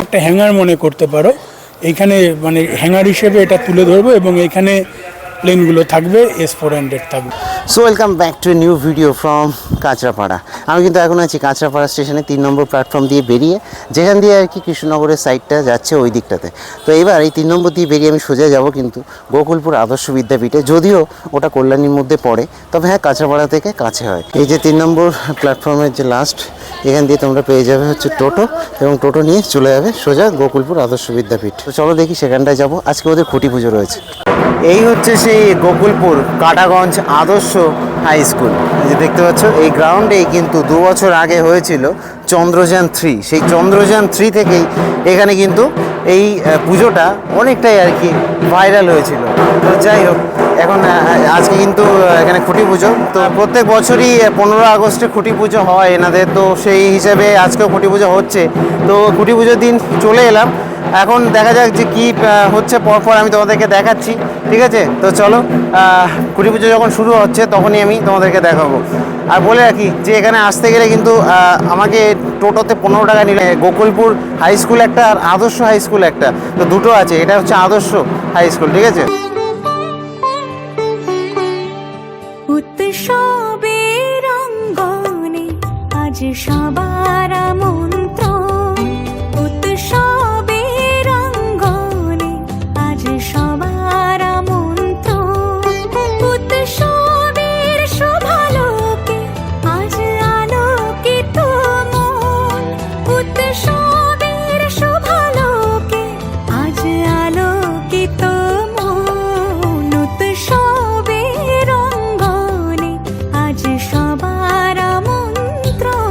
একটা হ্যাঙ্গার মনে করতে পারো। এইখানে মানে হ্যাঙ্গার হিসেবে এটা তুলে ধরবো এবং এইখানে প্লেনগুলো থাকবে S400 থাকবে। So welcome back to a new video from Kanchrapara. আমি কিন্তু এখন আছি কাঁচরাপাড়া স্টেশনে 3 নম্বর প্ল্যাটফর্ম দিয়ে বেরিয়ে, যেখান দিয়ে আর কি কৃষ্ণনগরের সাইডটা যাচ্ছে ওই দিকটাতে। তো এবার এই 3 নম্বর দিয়ে বেরিয়ে আমি সোজা যাব কিন্তু গোকুলপুর আদর্শ বিদ্যাপীঠে, যদিও ওটা কল্যাণীর মধ্যে পড়ে, তবে হ্যাঁ কাঁচরাপাড়া থেকে কাছে হয়। এই যে 3 নম্বর প্ল্যাটফর্মের যে লাস্ট, এখান দিয়ে তোমরা পেয়ে যাবে হচ্ছে টোটো, এবং টোটো নিয়ে চলে যাবে সোজা গোকুলপুর আদর্শ বিদ্যাপীঠ। তো চলো দেখি সেখানটায় যাবো। আজকে ওদের খুঁটি পুজো রয়েছে। এই হচ্ছে সেই গোকুলপুর কাটাগঞ্জ আদর্শ হাই স্কুল। যে দেখতে পাচ্ছ এই গ্রাউন্ডেই কিন্তু 2 বছর আগে হয়েছিল চন্দ্রযান 3। সেই চন্দ্রযান 3 থেকেই এখানে কিন্তু এই পুজোটা অনেকটাই আর কি ভাইরাল হয়েছিল। তো যাই হোক, এখন আজকে কিন্তু এখানে খুঁটি পুজো। তো প্রত্যেক বছরই 15 আগস্টে খুঁটি পুজো হয় এনাদের, তো সেই হিসাবে আজকেও খুঁটি পুজো হচ্ছে। তো খুঁটি পুজোর দিন চলে এলাম, এখন দেখা যাক যে কী হচ্ছে, পরপর আমি তোমাদেরকে দেখাচ্ছি, ঠিক আছে? তো চলো, খুঁটি পুজো যখন শুরু হচ্ছে তখনই আমি তোমাদেরকে দেখাবো। আর বলে রাখি যে এখানে আসতে গেলে কিন্তু আমাকে টোটোতে 15 টাকা নিলে, গোকুলপুর হাই স্কুল একটা আর আদর্শ হাই স্কুল একটা, তো দুটো আছে। এটা হচ্ছে আদর্শ হাই স্কুল, ঠিক আছে? উৎসবের অঙ্গনে আজ সবার আমন্ত্রণ, উৎসবের অঙ্গনে আজ সবার আমন্ত্রণ, উৎসবের শোভালোকে আজ আলোকিত মন, উৎসবের শোভালোকে আজ আলোকিত মন, উৎসবের অঙ্গনে আজ সবার আমন্ত্রণ।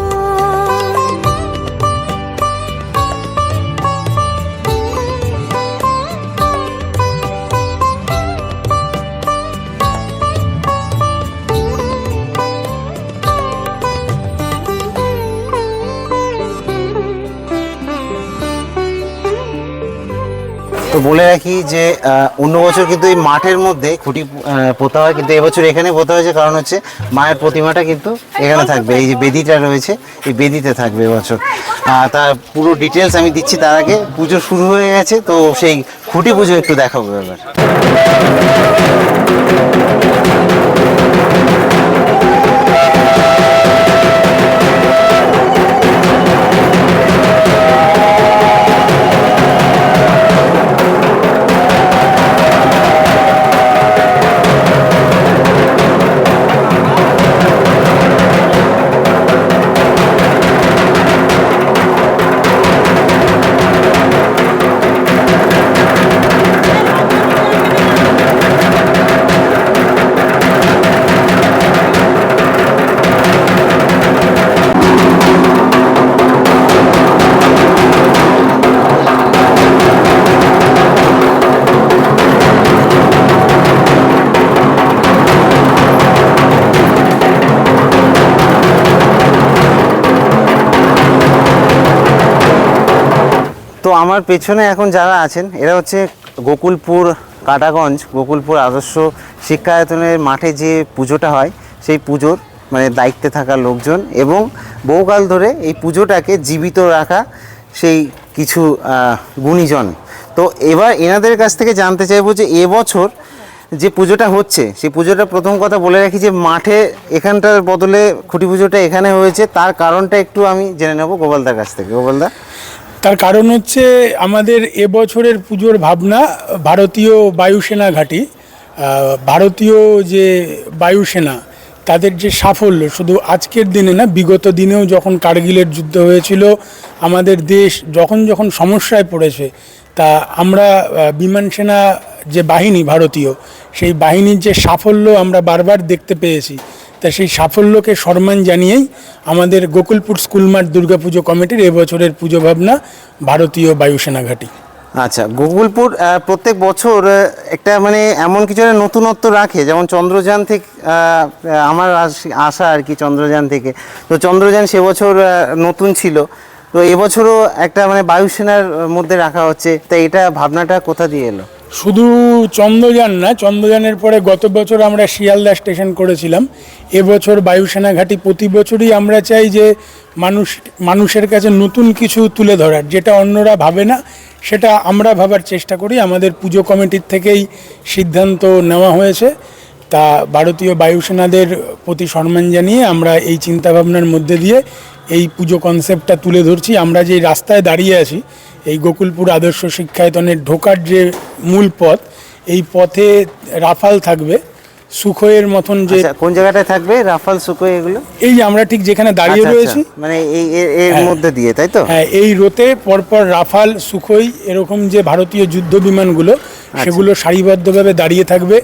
তো বলে রাখি যে অন্য বছর কিন্তু এই মাঠের মধ্যে খুঁটি পোতা হয়, কিন্তু এবছর এখানে পোতা হয়েছে, কারণ হচ্ছে মায়ের প্রতিমাটা কিন্তু এখানে থাকবে। এই যে বেদিটা রয়েছে, এই বেদিতে থাকবে এবছর। তার পুরো ডিটেলস আমি দিচ্ছি, তার আগে পুজো শুরু হয়ে গেছে, তো সেই খুঁটি পুজো একটু দেখাবো এবার। তো আমার পেছনে এখন যারা আছেন এরা হচ্ছে গোকুলপুর কাটাগঞ্জ গোকুলপুর আদর্শ শিক্ষায়তনের মাঠে যে পুজোটা হয় সেই পুজোর মানে দায়িত্বে থাকা লোকজন, এবং বহুকাল ধরে এই পুজোটাকে জীবিত রাখা সেই কিছু গুণীজন। তো এবার এনাদের কাছ থেকে জানতে চাইবো যে এবছর যে পুজোটা হচ্ছে সেই পুজোটা, প্রথম কথা বলে রাখি যে মাঠে এখানটার বদলে খুঁটি পুজোটা এখানে হয়েছে, তার কারণটা একটু আমি জেনে নেব গোপালদার কাছ থেকে। গোপালদা, তার কারণ হচ্ছে আমাদের এবছরের পুজোর ভাবনা ভারতীয় বায়ুসেনা ঘাঁটি, ভারতীয় যে বায়ুসেনা তাদের যে সাফল্য শুধু আজকের দিনে না, বিগত দিনেও যখন কার্গিলের যুদ্ধ হয়েছিল, আমাদের দেশ যখন যখন সমস্যায় পড়েছে, তা আমরা বিমান সেনা যে বাহিনী ভারতীয়, সেই বাহিনীর যে সাফল্য আমরা বারবার দেখতে পেয়েছি, তা সেই সাফল্যকে সম্মান জানিয়েই আমাদের গোকুলপুর স্কুল মাঠ দুর্গাপুজো কমিটির এবছরের পুজো ভাবনা ভারতীয় বায়ুসেনা ঘাঁটি। আচ্ছা, গোকুলপুর প্রত্যেক বছর একটা মানে এমন কিছু একটা নতুনত্ব রাখে, যেমন চন্দ্রযান থেকে আমার আশা আর কি চন্দ্রযান থেকে, তো চন্দ্রযান সে বছর নতুন ছিল, তো এবছরও একটা মানে বায়ুসেনার মধ্যে রাখা হচ্ছে, তো এটা ভাবনাটা কোথা দিয়ে এলো? শুধু চন্দ্রযান না, চন্দ্রযানের পরে গত বছর আমরা শিয়ালদা স্টেশন করেছিলাম। এবছর বায়ুসেনা ঘাঁটি। প্রতি বছরই আমরা চাই যে মানুষের কাছে নতুন কিছু তুলে ধরার, যেটা অন্যরা ভাবে না সেটা আমরা ভাবার চেষ্টা করি। আমাদের পুজো কমিটির থেকেই সিদ্ধান্ত নেওয়া হয়েছে। তা ভারতীয় বায়ুসেনাদের প্রতি সম্মান জানিয়ে আমরা এই চিন্তাভাবনার মধ্যে দিয়ে এই পুজো কনসেপ্টটা তুলে ধরছি। আমরা যে রাস্তায় দাঁড়িয়ে আছি, এই গোকুলপুর আদর্শ শিক্ষায়তনের ঢোকার যে মূল পথ, এই পথে রাফাল থাকবে, সুখোয়ের মতন যে কোন জায়গাটায় থাকবে রাফাল সুকোই এগুলো? এই যে আমরা ঠিক যেখানে দাঁড়িয়ে রয়েছি, মানে এর মধ্যে দিয়ে, তাই তো? হ্যাঁ, এই রোতে পরপর রাফাল, সুখোই এরকম যে ভারতীয় যুদ্ধ বিমানগুলো সেগুলো সারিবদ্ধভাবে দাঁড়িয়ে থাকবে।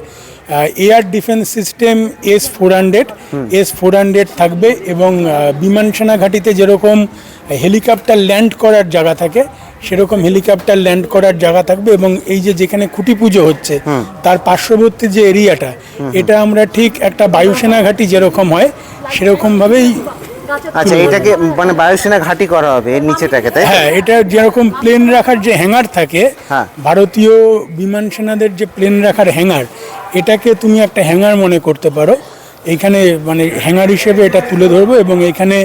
এয়ার ডিফেন্স সিস্টেম S-400 থাকবে এবং বিমান সেনা ঘাঁটিতে যেরকম হেলিকপ্টার ল্যান্ড করার জায়গা থাকে সেরকম হেলিকপ্টার ল্যান্ড করার জায়গা থাকবে। এবং এই যে যেখানে খুঁটি পুজো হচ্ছে তার পার্শ্ববর্তী যে এরিয়াটা, এটা আমরা ঠিক একটা বায়ুসেনা ঘাঁটি যেরকম হয় সেরকমভাবেই। আচ্ছা, এটাকে মানে বায়ুসেনা ঘাঁটি করা হবে এর নিচেটাকে, তাই? হ্যাঁ, এটা যেরকম প্লেন রাখার যে হ্যাঙ্গার থাকে, হ্যাঁ, ভারতীয় বিমান সেনাদের যে প্লেন রাখার হ্যাঙ্গার, এটাকে তুমি একটা হ্যাঙ্গার মনে করতে পারো। এইখানে মানে হ্যাঙ্গার হিসেবে এটা তুলে ধরবো এবং এখানে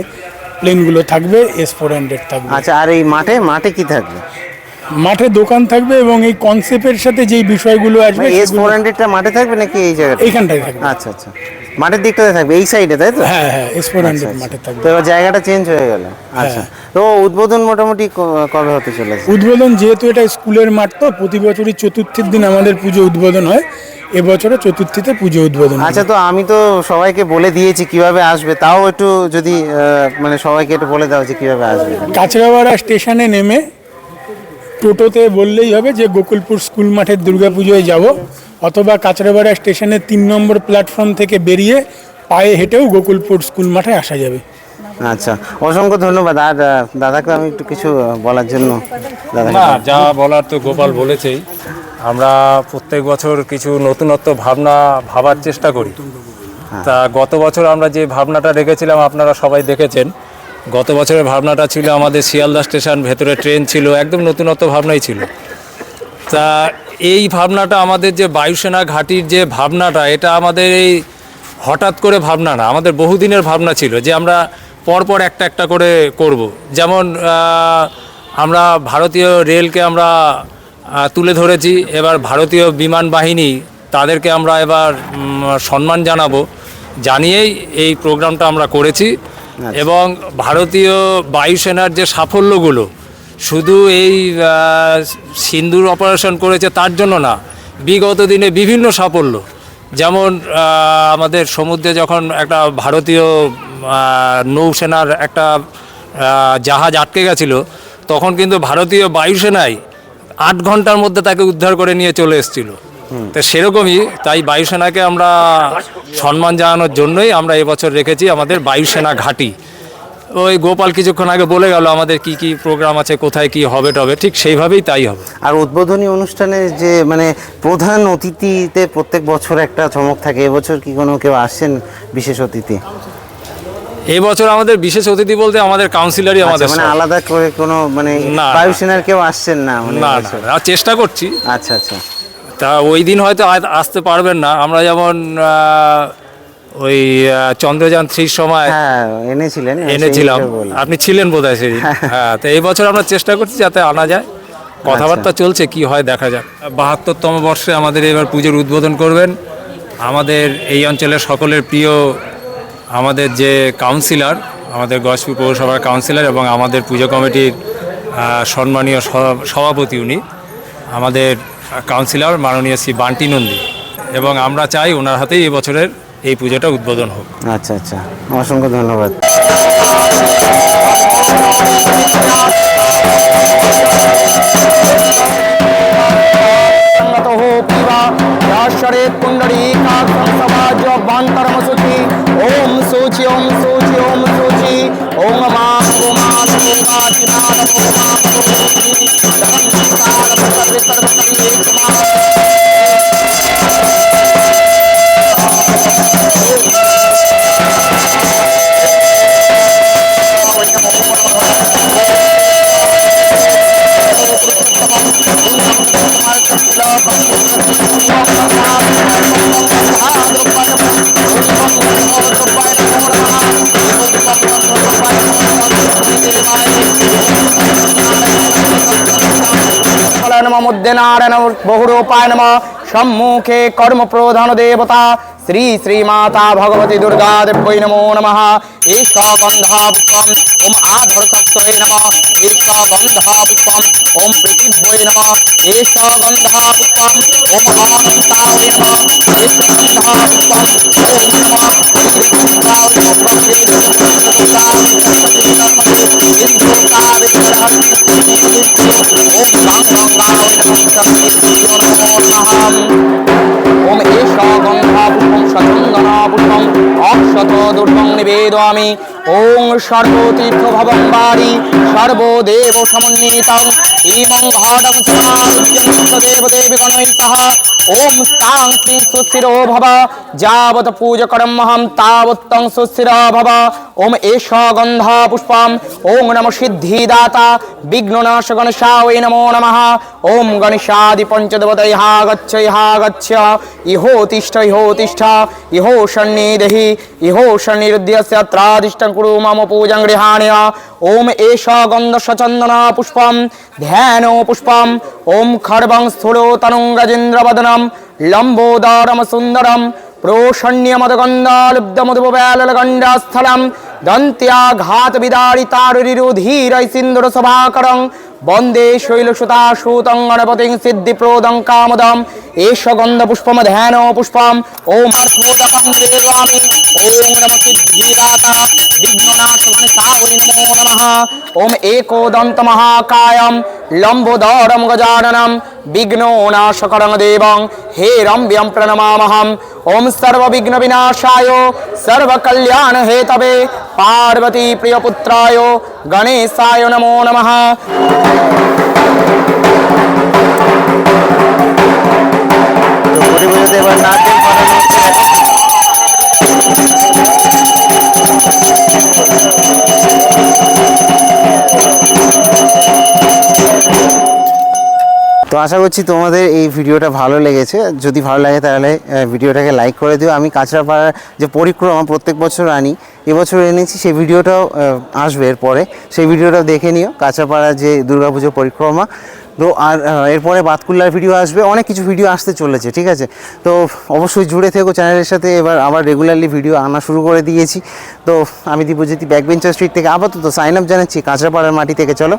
প্লেনগুলো থাকবে, S-400 থাকবে। আচ্ছা, আর এই মাঠে কি থাকবে? মাঠে দোকান থাকবে এবং এই কনসেপ্টের সাথে যেই বিষয়গুলো আসবে, S-400টা মাঠে থাকবে নাকি এই জায়গাটা? এইখানটায় থাকবে। আচ্ছা আচ্ছা, মাঠের দিকটাতে থাকবে, এই সাইডে, তাই তো? হ্যাঁ হ্যাঁ, S-400 মাঠে থাকবে। তো এবার জায়গাটা চেঞ্জ হয়ে গেল। আচ্ছা, তো উদ্বোধন মোটামুটি কবে হতে চলেছে? উদ্বোধন, যেহেতু এটা স্কুলের মাঠ, তো প্রতি বছরই চতুর্থীর দিন আমাদের পুজো উদ্বোধন হয়। এবছরও চতুর্থীতে পুজো উদ্বোধন। আচ্ছা, তো আমি তো সবাইকে বলে দিয়েছি কিভাবে আসবে, তাও একটু যদি মানে সবাইকে একটু বলে দাও যে কিভাবে আসবে। কাঁচরাপাড়া স্টেশনে নেমে টোটোতে বললেই হবে যে গোকুলপুর স্কুল মাঠের দুর্গাপুজোয় যাব, অথবা কাঁচরাপাড়া স্টেশনের 3 নম্বর প্ল্যাটফর্ম থেকে বেরিয়ে পায়ে হেঁটেও গোকুলপুর স্কুল মাঠে আসা যাবে। আচ্ছা, অসংখ্য ধন্যবাদ। আর দাদাকে আমি একটু কিছু বলার জন্য, দাদা। না, যা বলার তো গোপাল বলেছেই। আমরা প্রত্যেক বছর কিছু নতুনত্ব ভাবার চেষ্টা করি। তা গত বছর আমরা যে ভাবনাটা রেখেছিলাম আপনারা সবাই দেখেছেন। গত বছরের ভাবনাটা ছিল আমাদের শিয়ালদা স্টেশন, ভেতরে ট্রেন ছিল, একদম নতুনত্ব ভাবনাই ছিল। তা এই ভাবনাটা আমাদের যে বায়ুসেনা ঘাঁটির যে ভাবনাটা, এটা আমাদের এই হঠাৎ করে ভাবনা না, আমাদের বহুদিনের ভাবনা ছিল যে আমরা পরপর একটা একটা করে করব। যেমন আমরা ভারতীয় রেলকে আমরা তুলে ধরেছি, এবার ভারতীয় বিমান বাহিনী তাদেরকে আমরা এবার সম্মান জানাবো, জানিয়েই এই প্রোগ্রামটা আমরা করেছি। এবং ভারতীয় বায়ুসেনার যে সাফল্যগুলো, শুধু এই সিন্দুর অপারেশন করেছে তার জন্য না, বিগত দিনে বিভিন্ন সাফল্য, যেমন আমাদের সমুদ্রে যখন একটা ভারতীয় নৌসেনার একটা জাহাজ আটকে গেছিল, তখন কিন্তু ভারতীয় বায়ুসেনাই 8 ঘন্টার মধ্যে তাকে উদ্ধার করে নিয়ে চলে এসেছিল। তো সেরকমই, তাই বায়ুসেনাকে আমরা সম্মান জানানোর জন্যই আমরা এবছর রেখেছি আমাদের বায়ুসেনা ঘাঁটি। ওই গোপাল কিছুক্ষণ আগে বলে গেল আমাদের কি কি প্রোগ্রাম আছে, কোথায় কি হবে টবে, ঠিক সেইভাবেই তাই হবে। আর উদ্বোধনী অনুষ্ঠানে যে মানে প্রধান অতিথিতে প্রত্যেক বছর একটা চমক থাকে, এবছর কি কোনো কেউ আসছেন বিশেষ অতিথি? এই বছর আমাদের বিশেষ অতিথি বলতে আমাদের কাউন্সিলরই আমাদের, মানে আলাদা করে কোনো মানে না, বায়ুসেনার কেউ আসছেন না? না, চেষ্টা করছি। আচ্ছা আচ্ছা, তা ওই দিন হয়তো আসতে পারবেন না। আমরা যেমন ওই চন্দ্রযান 3 সময় এনেছিলাম, আপনি ছিলেন বোধহয় সেদিন। হ্যাঁ, তো এই বছর আমরা চেষ্টা করছি যাতে আনা যায়, কথাবার্তা চলছে, কি হয় দেখা যাক। 72তম বর্ষে আমাদের এবার পুজোর উদ্বোধন করবেন আমাদের এই অঞ্চলের সকলের প্রিয় আমাদের যে কাউন্সিলর, আমাদের গয়েশপুর পৌরসভার কাউন্সিলর এবং আমাদের পুজো কমিটির সম্মানীয় সভাপতি, উনি আমাদের কাউন্সিলর মাননীয় শ্রী বান্টি নন্দী, এবং আমরা চাই ওনার হাতেই এবছরের এই পুজোটা উদ্বোধন হোক। আচ্ছা আচ্ছা, অসংখ্য ধন্যবাদ। ओम सूचि ओम सूचि ओम सूचि ओम मा নমঃ মধ্যে নারায়ণ বহুরূপায় নমঃ সম্মুখে কর্মপ্রধান দেবতা শ্রী শ্রীমাতা ভগবতী দুর্গা দেব্যৈ নমো নমঃ এষ গন্ধাপুষ্পম ওম আধরসক্তয়ে নমঃ এষ গন্ধাপুষ্পম ওম পৃথিব্যৈ নমঃ এষ গন্ধাপুষ্পম ওম অনন্তায় নমঃ এষ গন্ধাপুষ্পম ওম নমঃ ওম এষ গন্ধাপুষ্পম সচন্দনাপুষ্পম অক্ষত দুর্গং নিবেদয়ামি ওং সর্বতীর্থ ভবং বারি সর্বদেব সমন্বিতং ইমং ঘটং চমারুহ্যন্ত দেবদেবী গণৈঃ সহ ওম স্তাং স্ত্রীং সুস্থিরো ভব যাবত পূজকরমহং তাবত্তং সুস্থিরো ভব ওম এষ গন্ধাপুষ্পম ওং নমঃ সিদ্ধিদাতা বিঘ্ননাশ গণেশায় নমো নমঃ ওম গণেশাদি পঞ্চদেবতায় ইহা গচ্ছ ইহো তিষ্ঠ ইহো সন্নিদেহি ইহো সন্নিরুদ্ধস্য ত্রাদিষ্টং কুরু মম পূজং গৃহাণি ওম এষ গন্ধ সচন্দন পুষ্পম ধ্যান পুষ্পম ওম খর্বং স্থূলো তনুং গজেন্দ্রবদনম লম্বোদরম সুন্দরম प्रोषण्यमदगन्धालुब्धमधुपवेलगण्डास्थलं दन्त्याघातविदारितारुरिरुधीरै सिन्दूरसभाकरं वन्दे शैलसुताशूतं गणपतिं सिद्धिप्रोदं कामदम् एष गन्धपुष्पं ध्यानपुष्पम् ॐ अर्थोदकं निवेदयामि ॐ नमः सिद्धिदाता विघ्ननाशगणेशाय नमो नमः ॐ एकोदन्तमहाकायं लम्बोदरं गजाननं विघ्नोनाशकरं देवं हेरम्ब्यं प्रणमामहम् ओम सर्वविघ्न विनाशाय सर्वकल्याण हेतवे पार्वती प्रियपुत्राय गणेशाय नमो नमः। তো আশা করছি তোমাদের এই ভিডিওটা ভালো লেগেছে। যদি ভালো লাগে তাহলে ভিডিওটাকে লাইক করে দিও। আমি কাঁচরাপাড়ার যে পরিক্রমা প্রত্যেক বছর আনি, এবছর এনেছি, সেই ভিডিওটাও আসবে এরপরে, সেই ভিডিওটাও দেখে নিও। কাঁচরাপাড়ার যে দুর্গাপুজো পরিক্রমা, তো আর এরপরে বাতকুল্লার ভিডিও আসবে, অনেক কিছু ভিডিও আসতে চলেছে, ঠিক আছে? তো অবশ্যই জুড়ে থেকো চ্যানেলের সাথে। এবার আবার রেগুলারলি ভিডিও আনা শুরু করে দিয়েছি। তো আমি দীপজ্যোতি ব্যাকবেঞ্চার স্ট্রিট থেকে আপাতত সাইন আপ জানাচ্ছি কাঁচরাপাড়ার মাটি থেকে। চলো।